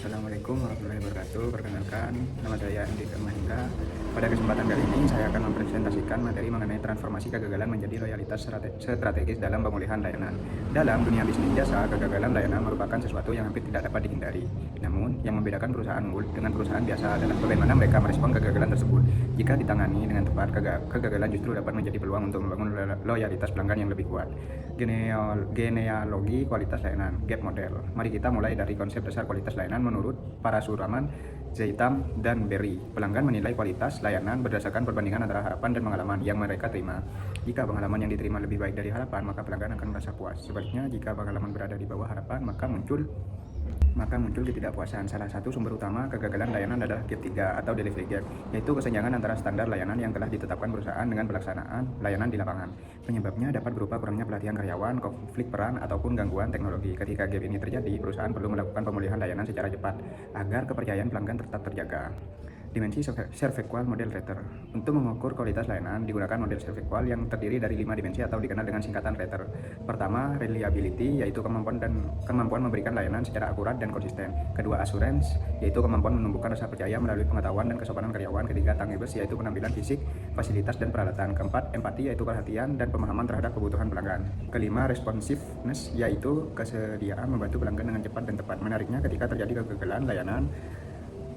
Assalamualaikum warahmatullahi wabarakatuh. Perkenalkan, nama saya Andika Mahendra. Pada kesempatan kali ini, saya akan mempresentasikan materi mengenai transformasi kegagalan menjadi loyalitas strategis dalam pemulihan layanan. Dalam dunia bisnis jasa, kegagalan layanan merupakan sesuatu yang hampir tidak dapat dihindari. Namun, yang membedakan perusahaan unggul dengan perusahaan biasa adalah bagaimana mereka merespon kegagalan tersebut. Jika ditangani dengan tepat, kegagalan justru dapat menjadi peluang untuk membangun loyalitas pelanggan yang lebih kuat. Genealogi kualitas layanan, gap model. Mari kita mulai dari konsep dasar kualitas layanan menurut Parasuraman, Zaitam, dan Berry. Pelanggan menilai kualitas layanan berdasarkan perbandingan antara harapan dan pengalaman yang mereka terima. Jika pengalaman yang diterima lebih baik dari harapan, maka pelanggan akan merasa puas. Sebaliknya, jika pengalaman berada di bawah harapan, maka muncul ketidakpuasan. Salah satu sumber utama kegagalan layanan adalah gap 3 atau delivery gap, yaitu kesenjangan antara standar layanan yang telah ditetapkan perusahaan dengan pelaksanaan layanan di lapangan. Penyebabnya dapat berupa kurangnya pelatihan karyawan, konflik peran, ataupun gangguan teknologi. Ketika gap ini terjadi, perusahaan perlu melakukan pemulihan layanan secara cepat agar kepercayaan pelanggan tetap terjaga. Dimensi Cervequal Model Rater. Untuk mengukur kualitas layanan, digunakan model Cervequal yang terdiri dari 5 dimensi atau dikenal dengan singkatan Rater. Pertama, reliability, yaitu kemampuan memberikan layanan secara akurat dan konsisten. Kedua, assurance, yaitu kemampuan menumbuhkan rasa percaya melalui pengetahuan dan kesopanan karyawan. Ketiga, tangibles, yaitu penampilan fisik, fasilitas, dan peralatan. Keempat, empati, yaitu perhatian dan pemahaman terhadap kebutuhan pelanggan. Kelima, responsiveness, yaitu kesediaan membantu pelanggan dengan cepat dan tepat. Menariknya, ketika terjadi kegagalan layanan,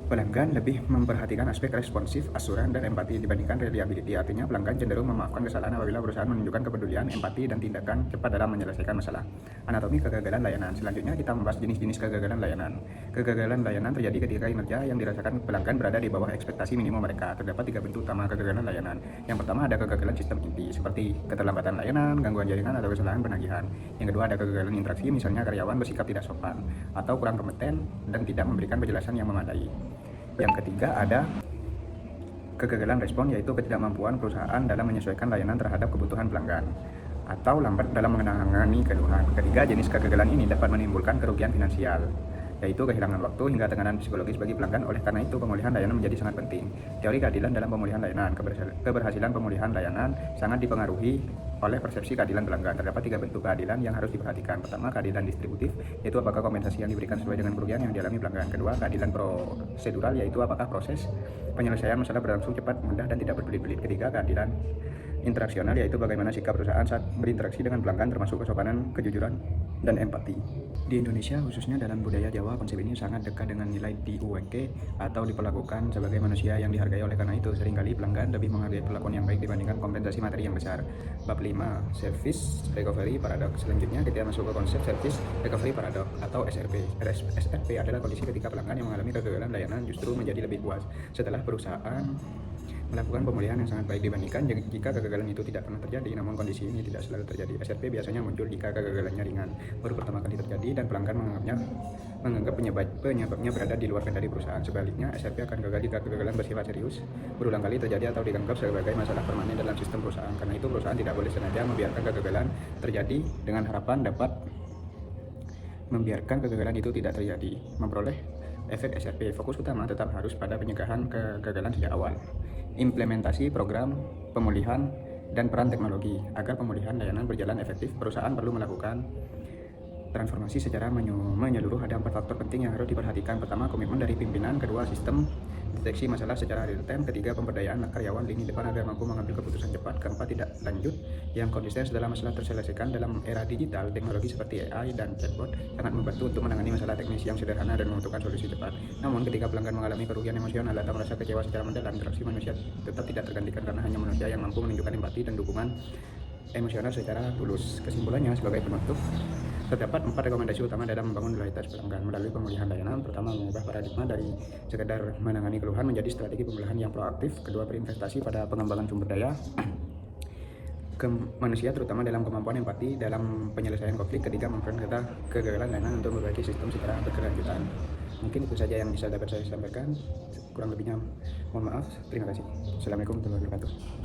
pelanggan lebih memperhatikan aspek responsif, asuran, dan empati dibandingkan reliability. Artinya, pelanggan cenderung memaafkan kesalahan apabila perusahaan menunjukkan kepedulian, empati, dan tindakan cepat dalam menyelesaikan masalah. Anatomi kegagalan layanan. Selanjutnya, kita membahas jenis-jenis kegagalan layanan. Kegagalan layanan terjadi ketika kinerja yang dirasakan pelanggan berada di bawah ekspektasi minimum mereka. Terdapat 3 bentuk utama kegagalan layanan. Yang pertama, ada kegagalan sistem inti, seperti keterlambatan layanan, gangguan jaringan, atau kesalahan penagihan. Yang kedua, ada kegagalan interaksi, misalnya karyawan bersikap tidak sopan, atau kurang kompeten, dan tidak memberikan penjelasan yang memadai. Yang ketiga, ada kegagalan respon, yaitu ketidakmampuan perusahaan dalam menyesuaikan layanan terhadap kebutuhan pelanggan atau lambat dalam menangani keluhan. Ketiga jenis kegagalan ini dapat menimbulkan kerugian finansial, yaitu kehilangan waktu hingga tekanan psikologis bagi pelanggan. Oleh karena itu, pemulihan layanan menjadi sangat penting. Teori keadilan dalam pemulihan layanan. Keberhasilan pemulihan layanan sangat dipengaruhi oleh persepsi keadilan pelanggan. Terdapat 3 bentuk keadilan yang harus diperhatikan. Pertama, keadilan distributif, yaitu apakah kompensasi yang diberikan sesuai dengan kerugian yang dialami pelanggan. Kedua, keadilan prosedural, yaitu apakah proses penyelesaian masalah berlangsung cepat, mudah, dan tidak berbelit-belit. Ketiga, keadilan interaksional, yaitu bagaimana sikap perusahaan saat berinteraksi dengan pelanggan, termasuk kesopanan, kejujuran, dan empati. Di Indonesia, khususnya dalam budaya Jawa, konsep ini sangat dekat dengan nilai diuwengke atau diperlakukan sebagai manusia yang dihargai. Oleh karena itu, seringkali pelanggan lebih menghargai perlakuan yang baik dibandingkan kompensasi materi yang besar. Bab 5, Service Recovery Paradox. Selanjutnya, kita masuk ke konsep Service Recovery Paradox atau SRP. SRP adalah kondisi ketika pelanggan yang mengalami kegagalan layanan justru menjadi lebih puas setelah perusahaan melakukan pemulihan yang sangat baik dibandingkan jika kegagalan itu tidak pernah terjadi. Namun kondisi ini tidak selalu terjadi. SRP biasanya muncul jika kegagalannya ringan, baru pertama kali terjadi, dan pelanggan menganggap penyebabnya berada di luar kendali perusahaan. Sebaliknya, SRP akan gagal jika kegagalan bersifat serius, berulang kali terjadi, atau dianggap sebagai masalah permanen dalam sistem perusahaan. Karena itu, perusahaan tidak boleh sengaja membiarkan kegagalan terjadi dengan harapan dapat membiarkan kegagalan itu tidak terjadi. Memperoleh efek SRP, fokus utama tetap harus pada pencegahan kegagalan sejak awal. Implementasi program pemulihan dan peran teknologi. Agar pemulihan layanan berjalan efektif, perusahaan perlu melakukan transformasi secara menyeluruh. Ada 4 faktor penting yang harus diperhatikan. Pertama, komitmen dari pimpinan. Kedua, sistem deteksi masalah secara real time. Ketiga, pemberdayaan karyawan lini depan agar mampu mengambil keputusan cepat. Keempat, tidak lanjut yang konsisten setelah masalah terselesaikan. Dalam era digital, teknologi seperti AI dan chatbot sangat membantu untuk menangani masalah teknis yang sederhana dan membutuhkan solusi cepat. Namun, ketika pelanggan mengalami kerugian emosional atau merasa kecewa secara mendalam, interaksi manusia tetap tidak tergantikan, karena hanya manusia yang mampu menunjukkan empati dan dukungan emosional secara tulus. Kesimpulannya, sebagai penutup, terdapat 4 rekomendasi utama dalam membangun loyalitas pelanggan melalui pemulihan layanan. Pertama, mengubah paradigma dari sekedar menangani keluhan menjadi strategi pemulihan yang proaktif. Kedua, berinvestasi pada pengembangan sumber daya ke manusia, terutama dalam kemampuan empati dalam penyelesaian konflik. Ketiga, memperkenalkan kegagalan layanan untuk memperbaiki sistem secara berkelanjutan. Mungkin itu saja yang bisa dapat saya sampaikan. Kurang lebihnya mohon maaf. Terima kasih. Assalamualaikum warahmatullahi wabarakatuh.